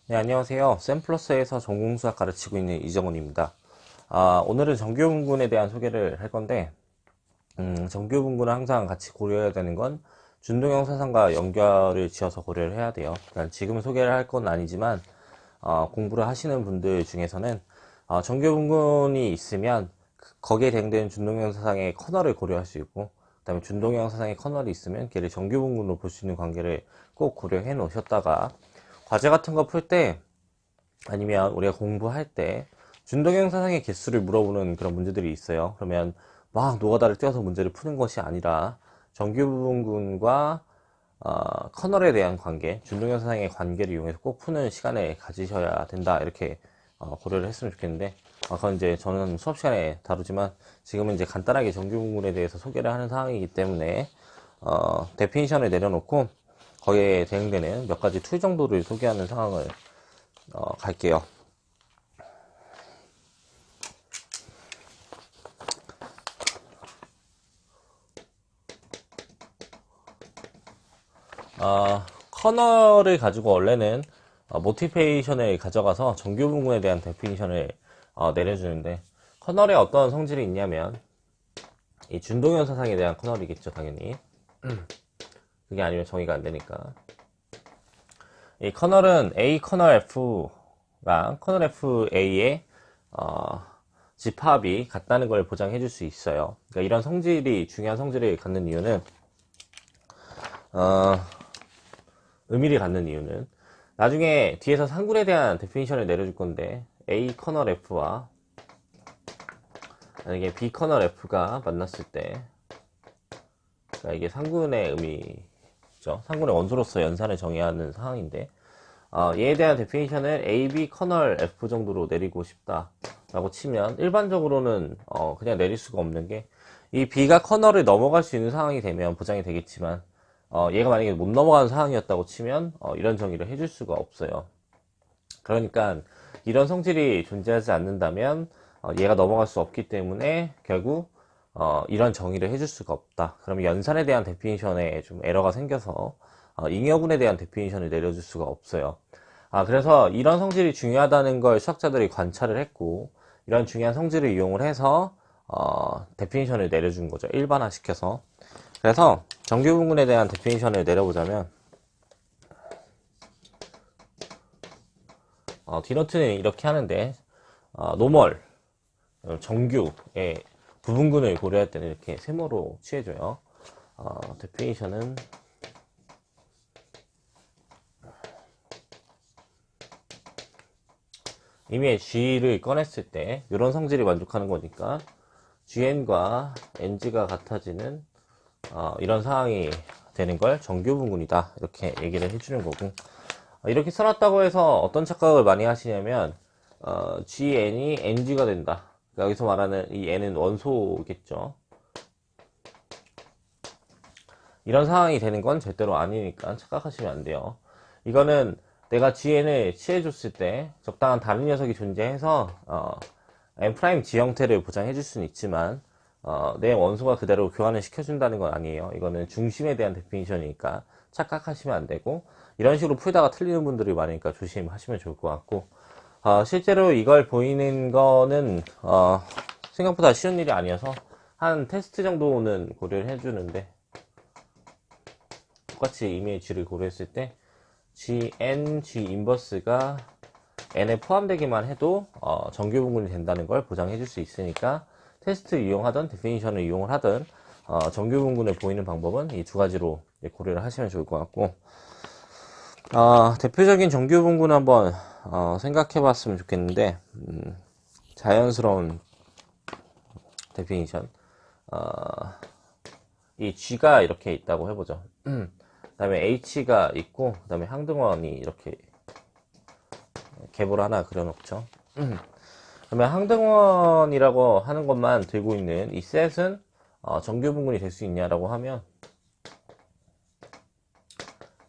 네, 안녕하세요. 샘플러스에서 전공수학 가르치고 있는 이정훈입니다. 오늘은 정규분군에 대한 소개를 할 건데, 정규분군은 항상 같이 고려해야 되는 건 준동형 사상과 연결을 지어서 고려를 해야 돼요. 그러니까 지금 소개를 할 건 아니지만, 공부를 하시는 분들 중에서는, 정규분군이 있으면 거기에 대응되는 준동형 사상의 커널을 고려할 수 있고, 그 다음에 준동형 사상의 커널이 있으면 걔를 정규분군으로 볼 수 있는 관계를 꼭 고려해 놓으셨다가, 과제 같은 거 풀 때, 아니면 우리가 공부할 때 준동형 사상의 개수를 물어보는 그런 문제들이 있어요. 그러면 막 노가다를 떼어서 문제를 푸는 것이 아니라 정규부분군과 커널에 대한 관계, 준동형 사상의 관계를 이용해서 꼭 푸는 시간을 가지셔야 된다. 이렇게 고려를 했으면 좋겠는데, 그건 이제 저는 수업 시간에 다루지만 지금은 이제 간단하게 정규부분군에 대해서 소개를 하는 상황이기 때문에 데피니션을 내려놓고 거기에 대응되는 몇 가지 툴 정도를 소개하는 상황을 갈게요. 커널을 가지고 원래는 모티베이션을 가져가서 정규분군에 대한 데피니션을 내려주는데, 커널에 어떤 성질이 있냐면 이 준동형 사상에 대한 커널이겠죠, 당연히. 그게 아니면 정의가 안 되니까. 이 커널은 A 커널 F랑 커널 FA의 집합이 같다는 걸 보장해 줄 수 있어요. 그러니까 이런 성질이 중요한 성질을 갖는 이유는 어, 의미를 갖는 이유는 나중에 뒤에서 상군에 대한 데피니션을 내려줄 건데, A 커널 F와 만약에 B 커널 F가 만났을 때, 그러니까 이게 상군의 의미죠. 상군의 원소로서 연산을 정의하는 상황인데, 얘에 대한 데피니션을 AB 커널 F 정도로 내리고 싶다 라고 치면, 일반적으로는 그냥 내릴 수가 없는 게, 이 B가 커널을 넘어갈 수 있는 상황이 되면 보장이 되겠지만, 얘가 만약에 못 넘어가는 상황이었다고 치면 이런 정의를 해줄 수가 없어요. 그러니까 이런 성질이 존재하지 않는다면 얘가 넘어갈 수 없기 때문에 결국 이런 정의를 해줄 수가 없다. 그러면 연산에 대한 데피니션에 좀 에러가 생겨서 잉여분에 대한 데피니션을 내려줄 수가 없어요. 그래서 이런 성질이 중요하다는 걸 수학자들이 관찰을 했고, 이런 중요한 성질을 이용을 해서 데피니션을 내려준 거죠. 일반화시켜서. 그래서 정규분군에 대한 데피니션을 내려보자면, 디노트는 이렇게 하는데, 노멀, 정규의 부분군을 고려할 때는 이렇게 세모로 취해줘요. 데피니션은 이미 G를 꺼냈을 때 이런 성질이 만족하는 거니까 GN과 NG가 같아지는 이런 상황이 되는 걸 정규분군이다, 이렇게 얘기를 해주는 거고, 이렇게 써놨다고 해서 어떤 착각을 많이 하시냐면 GN이 NG가 된다. 그러니까 여기서 말하는 이 N은 원소겠죠. 이런 상황이 되는 건 절대로 아니니까 착각하시면 안 돼요. 이거는 내가 GN을 취해줬을 때 적당한 다른 녀석이 존재해서 M' G 형태를 보장해 줄 수는 있지만 내 원소가 그대로 교환을 시켜준다는 건 아니에요. 이거는 중심에 대한 데피니션이니까 착각하시면 안 되고, 이런 식으로 풀다가 틀리는 분들이 많으니까 조심하시면 좋을 것 같고, 실제로 이걸 보이는 거는 생각보다 쉬운 일이 아니어서 한 테스트 정도는 고려를 해주는데, 똑같이 이미지를 고려했을 때 GN, G 인버스가 N에 포함되기만 해도 정규분군이 된다는 걸 보장해 줄 수 있으니까, 테스트 이용하든 데피니션을 이용을 하든 정규분군을 보이는 방법은 이 두 가지로 고려를 하시면 좋을 것 같고, 대표적인 정규분군 한번 생각해 봤으면 좋겠는데, 자연스러운 데피니션, 이 G가 이렇게 있다고 해보죠. 그 다음에 H가 있고, 그 다음에 항등원이 이렇게 갭으로 하나 그려놓죠. 그러면 항등원이라고 하는 것만 들고 있는 이 셋은 정규분군이 될 수 있냐라고 하면,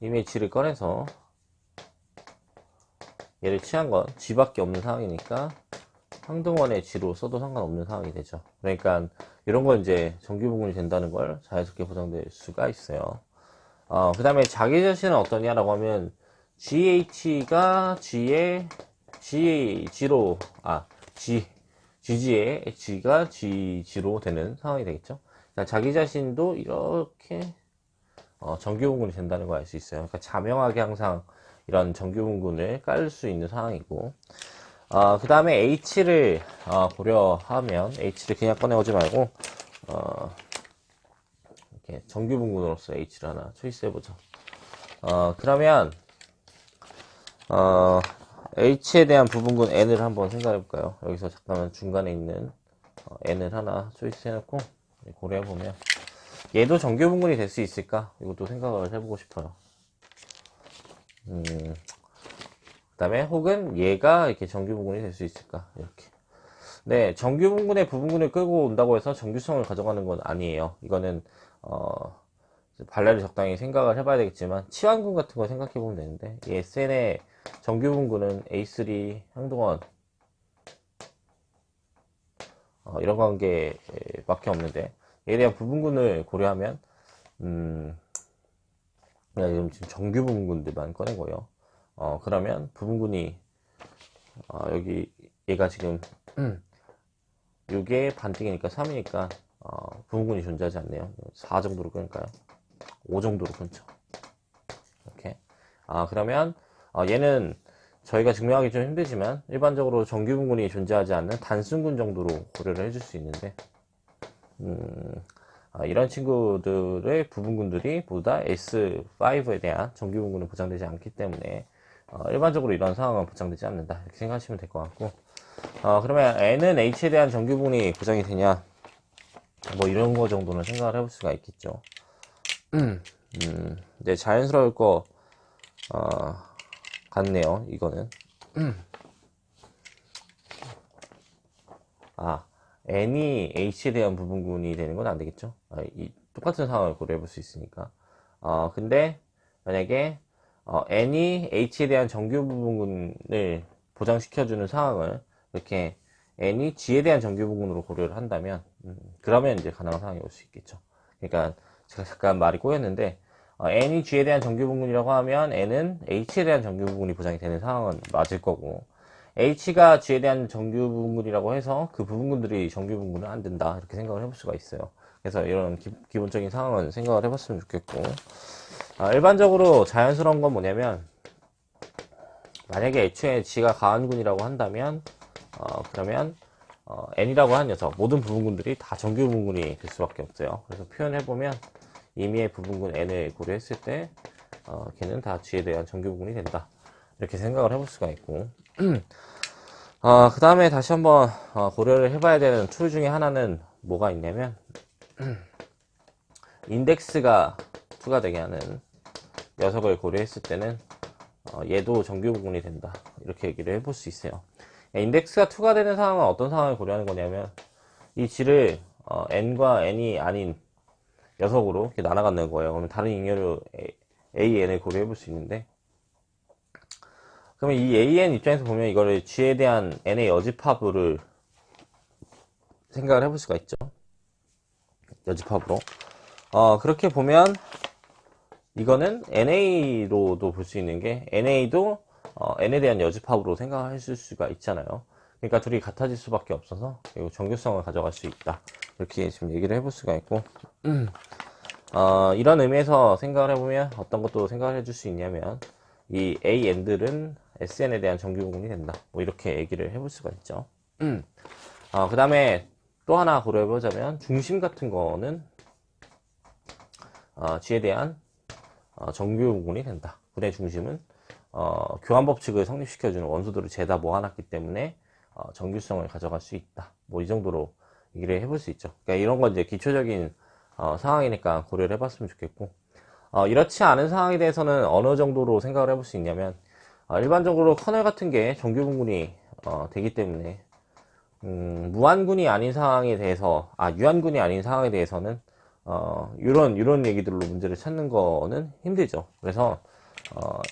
이미 G를 꺼내서 얘를 취한 건 G밖에 없는 상황이니까 항등원의 G로 써도 상관없는 상황이 되죠. 그러니까 이런 건 이제 정규분군이 된다는 걸 자연스럽게 보장될 수가 있어요. 그 다음에 자기 자신은 어떠냐라고 하면, GH가 GG의 H가 GG로 되는 상황이 되겠죠. 그러니까 자기 자신도 이렇게 정규분군이 된다는 걸 알 수 있어요. 그러니까 자명하게 항상 이런 정규분군을 깔 수 있는 상황이고, 그 다음에 H를 고려하면, H를 그냥 꺼내오지 말고 이렇게 정규분군으로서 H를 하나 초이스해보죠. 그러면 H에 대한 부분군 N을 한번 생각해볼까요? 여기서 잠깐만 중간에 있는 N을 하나 초이스해놓고 고려해보면 얘도 정규분군이 될 수 있을까? 이것도 생각을 해보고 싶어요. 그 다음에 혹은 얘가 이렇게 정규분군이 될 수 있을까? 이렇게. 네, 정규분군의 부분군을 끌고 온다고 해서 정규성을 가져가는 건 아니에요. 이거는 발레를 적당히 생각을 해봐야 되겠지만 치환군 같은 거 생각해보면 되는데, 이 SN의 정규분군은 A3, 항동원 이런 관계밖에 없는데, 얘에 대한 부분군을 고려하면 지금 정규분군들만 꺼내고요. 그러면 부분군이 여기 얘가 지금 6의 반띵이니까 3이니까 부분군이 존재하지 않네요. 4 정도로 끊을까요? 5 정도로 끊죠. 이렇게. 그러면 얘는 저희가 증명하기 좀 힘들지만 일반적으로 정규분군이 존재하지 않는 단순군 정도로 고려를 해줄 수 있는데, 이런 친구들의 부분군들이 보다 S5에 대한 정규분군은 보장되지 않기 때문에 일반적으로 이런 상황은 보장되지 않는다, 이렇게 생각하시면 될 것 같고, 그러면 N은 H에 대한 정규분군이 보장이 되냐, 뭐 이런 거 정도는 생각을 해볼 수가 있겠죠. 이제 자연스러울 거 같네요, 이거는. N이 H에 대한 부분군이 되는 건 안 되겠죠. 똑같은 상황을 고려해 볼 수 있으니까. 근데 만약에 N이 H에 대한 정규 부분군을 보장시켜주는 상황을 이렇게 N이 G에 대한 정규 부분으로 고려를 한다면, 그러면 이제 가능한 상황이 올 수 있겠죠. 그러니까 제가 잠깐 말이 꼬였는데, N이 G에 대한 정규 부분이라고 하면 N은 H에 대한 정규 부분이 보장이 되는 상황은 맞을 거고, H가 G에 대한 정규 부분군이라고 해서 그 부분군들이 정규 부분군은 안 된다, 이렇게 생각을 해볼 수가 있어요. 그래서 이런 기본적인 상황은 생각을 해봤으면 좋겠고, 일반적으로 자연스러운 건 뭐냐면, 만약에 애초에 G가 가한군이라고 한다면 그러면 N이라고 한 녀석 모든 부분군들이 다 정규 부분군이 될 수밖에 없어요. 그래서 표현해보면 임의의 부분군 N을 고려했을 때 걔는 다 G에 대한 정규 부분이 된다, 이렇게 생각을 해볼 수가 있고, 그 다음에 다시 한번 고려를 해봐야 되는 툴 중에 하나는 뭐가 있냐면, 인덱스가 투과되게 하는 녀석을 고려했을 때는 얘도 정규 부분이 된다, 이렇게 얘기를 해볼 수 있어요. 인덱스가 투과되는 상황은 어떤 상황을 고려하는 거냐면, 이 G를 N과 N이 아닌 녀석으로 이렇게 나눠 갖는 거예요. 그러면 다른 잉여로 AN을 고려해 볼 수 있는데, 그러면 이 AN 입장에서 보면 이거를 G에 대한 N의 여집합을 생각을 해볼 수가 있죠. 여집합으로. 그렇게 보면 이거는 NA로도 볼 수 있는 게, NA도 N에 대한 여집합으로 생각하실 수가 있잖아요. 그러니까 둘이 같아질 수밖에 없어서 정규성을 가져갈 수 있다, 이렇게 지금 얘기를 해볼 수가 있고, 이런 의미에서 생각을 해보면 어떤 것도 생각을 해줄 수 있냐면, 이 AN들은 SN에 대한 정규분군이 된다, 뭐 이렇게 얘기를 해볼 수가 있죠. 그 다음에 또 하나 고려해보자면, 중심 같은 거는 G에 대한 정규분군이 된다. 군의 중심은 교환법칙을 성립시켜주는 원소들을 죄다 모아놨기 때문에 정규성을 가져갈 수 있다, 뭐 이 정도로 얘기를 해볼 수 있죠. 그러니까 이런 건 이제 기초적인 상황이니까 고려를 해봤으면 좋겠고, 이렇지 않은 상황에 대해서는 어느 정도로 생각을 해볼 수 있냐면, 일반적으로 커널 같은 게 정규분군이 되기 때문에 무한군이 아닌 상황에 대해서, 유한군이 아닌 상황에 대해서는 이런 얘기들로 문제를 찾는 거는 힘들죠. 그래서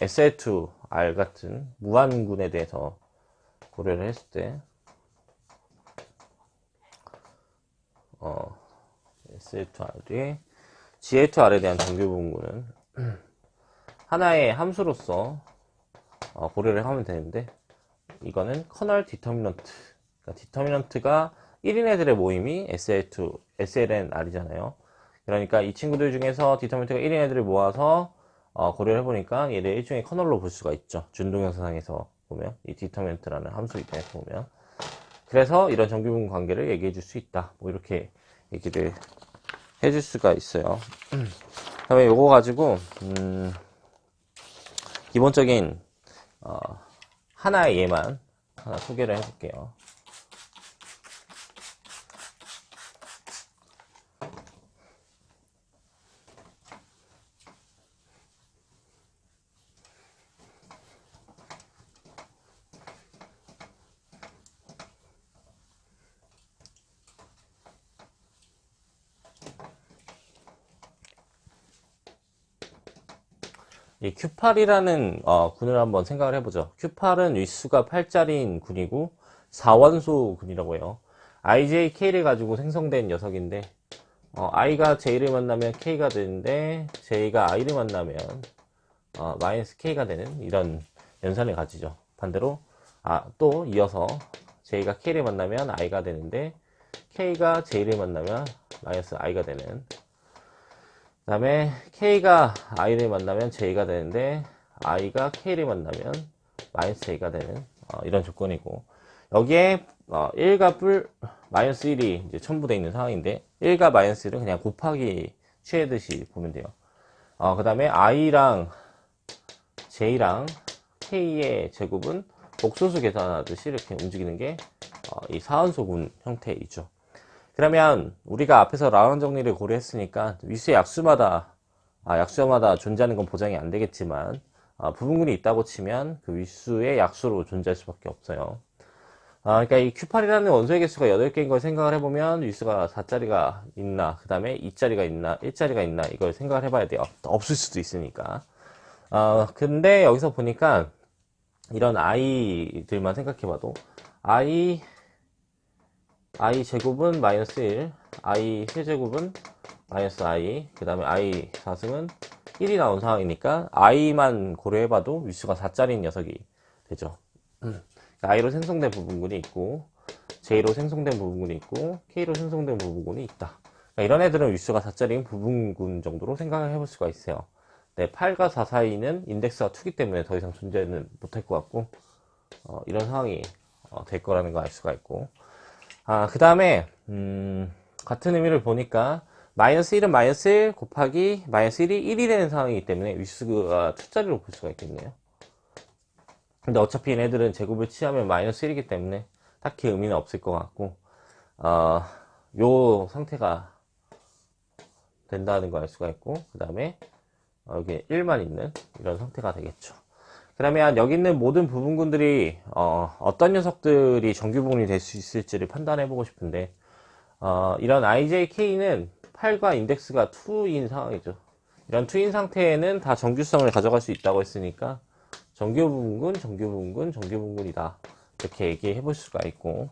SL2R 같은 무한군에 대해서 고려를 했을 때, SL2R의 GL2R에 대한 정규분군은 하나의 함수로서 고려를 하면 되는데, 이거는 커널 디터미넌트. 그러니까 디터미넌트가 1인 애들의 모임이 SL2, SLNR이잖아요. 그러니까 이 친구들 중에서 디터미넌트가 1인 애들을 모아서 고려를 해보니까 얘를 일종의 커널로 볼 수가 있죠. 준동영상에서 보면 이 디터미넌트라는 함수 입장에서 보면. 그래서 이런 정규분 관계를 얘기해 줄 수 있다. 뭐 이렇게 얘기를 해줄 수가 있어요. 그다음에 요거 가지고 기본적인 하나의 예만 하나 소개를 해볼게요. 이 Q8이라는 군을 한번 생각을 해보죠. Q8은 윗수가 8짜리인 군이고 4원소 군이라고 해요. IJK를 가지고 생성된 녀석인데 I가 J를 만나면 K가 되는데 J가 I를 만나면 마이너스 K가 되는 이런 연산을 가지죠. 반대로 또 이어서 J가 K를 만나면 I가 되는데 K가 J를 만나면 마이너스 I가 되는, 그 다음에 K가 I를 만나면 J가 되는데 I가 K를 만나면 마이너스 J가 되는 이런 조건이고, 여기에 1과 마이너스 1이 이제 첨부되어 있는 상황인데 1과 마이너스 1은 그냥 곱하기 취해듯이 보면 돼요. 그 다음에 I랑 J랑 K의 제곱은 복소수 계산하듯이 이렇게 움직이는 게 이 사원소군 형태이죠. 그러면 우리가 앞에서 라운 정리를 고려했으니까 윗수의 약수마다 존재하는 건 보장이 안 되겠지만 부분군이 있다고 치면 그 윗수의 약수로 존재할 수밖에 없어요. 그러니까 이 Q8이라는 원소의 개수가 8개인 걸 생각을 해보면 윗수가 4짜리가 있나, 그 다음에 2짜리가 있나, 1짜리가 있나, 이걸 생각을 해봐야 돼요. 없을 수도 있으니까. 근데 여기서 보니까 이런 I들만 생각해봐도 I 제곱은 마이너스 1, I 세제곱은 마이너스 I, 그 다음에 I 4승은 1이 나온 상황이니까 I만 고려해봐도 윗수가 4짜리인 녀석이 되죠. I로 생성된 부분군이 있고 J로 생성된 부분군이 있고 K로 생성된 부분군이 있다. 그러니까 이런 애들은 윗수가 4짜리인 부분군 정도로 생각을 해볼 수가 있어요. 네, 8과 4 사이는 인덱스가 2기 때문에 더 이상 존재는 못할 것 같고 이런 상황이 될 거라는 걸 알 수가 있고, 그 다음에 같은 의미를 보니까 마이너스 1은 마이너스 1 곱하기 마이너스 1이 1이 되는 상황이기 때문에 윗수가 2짜리로 볼 수가 있겠네요. 근데 어차피 얘네들은 제곱을 취하면 마이너스 1이기 때문에 딱히 의미는 없을 것 같고 요 상태가 된다는 걸 알 수가 있고, 그 다음에 여기 1만 있는 이런 상태가 되겠죠. 그러면 여기 있는 모든 부분군들이 어떤 녀석들이 정규부분이 될 수 있을지를 판단해 보고 싶은데 이런 IJK는 8과 인덱스가 2인 상황이죠. 이런 2인 상태에는 다 정규성을 가져갈 수 있다고 했으니까 정규부분군, 정규부분군, 정규부분군이다, 이렇게 얘기해 볼 수가 있고,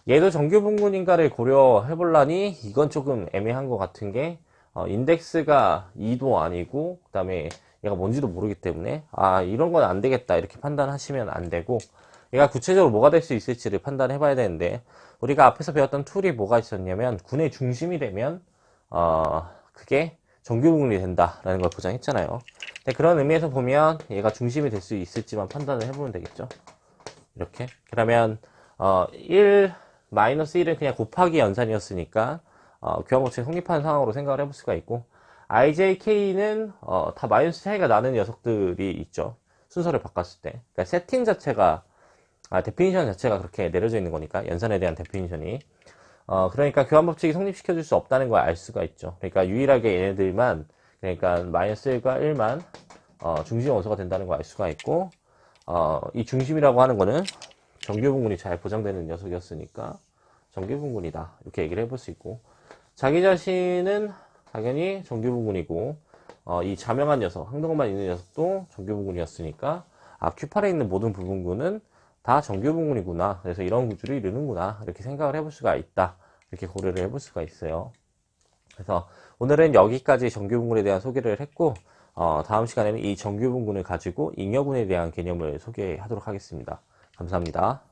얘도 정규부분군인가를 고려해 보려니 이건 조금 애매한 것 같은 게 인덱스가 2도 아니고 그 다음에 얘가 뭔지도 모르기 때문에 이런 건 안 되겠다 이렇게 판단하시면 안 되고, 얘가 구체적으로 뭐가 될 수 있을지를 판단해 봐야 되는데, 우리가 앞에서 배웠던 툴이 뭐가 있었냐면 군의 중심이 되면 그게 정규부분이 된다라는 걸 보장했잖아요. 근데 그런 의미에서 보면 얘가 중심이 될 수 있을지만 판단을 해보면 되겠죠. 이렇게. 그러면 1 마이너스 1은 그냥 곱하기 연산이었으니까 교환법칙 성립하는 상황으로 생각을 해볼 수가 있고, IJK는 다 마이너스 차이가 나는 녀석들이 있죠. 순서를 바꿨을 때. 그러니까 세팅 자체가 데피니션 자체가 그렇게 내려져 있는 거니까, 연산에 대한 데피니션이. 그러니까 교환법칙이 성립시켜 줄 수 없다는 걸 알 수가 있죠. 그러니까 유일하게 얘네들만, 그러니까 마이너스 1과 1만 중심 원소가 된다는 걸 알 수가 있고, 이 중심이라고 하는 거는 정규분군이 잘 보장되는 녀석이었으니까 정규분군이다, 이렇게 얘기를 해볼 수 있고, 자기 자신은 당연히 정규분군이고 이 자명한 녀석, 항등호만 있는 녀석도 정규분군이었으니까 Q8에 있는 모든 부분군은 다 정규분군이구나, 그래서 이런 구조를 이루는구나, 이렇게 생각을 해볼 수가 있다, 이렇게 고려를 해볼 수가 있어요. 그래서 오늘은 여기까지 정규분군에 대한 소개를 했고, 다음 시간에는 이 정규분군을 가지고 잉여분에 대한 개념을 소개하도록 하겠습니다. 감사합니다.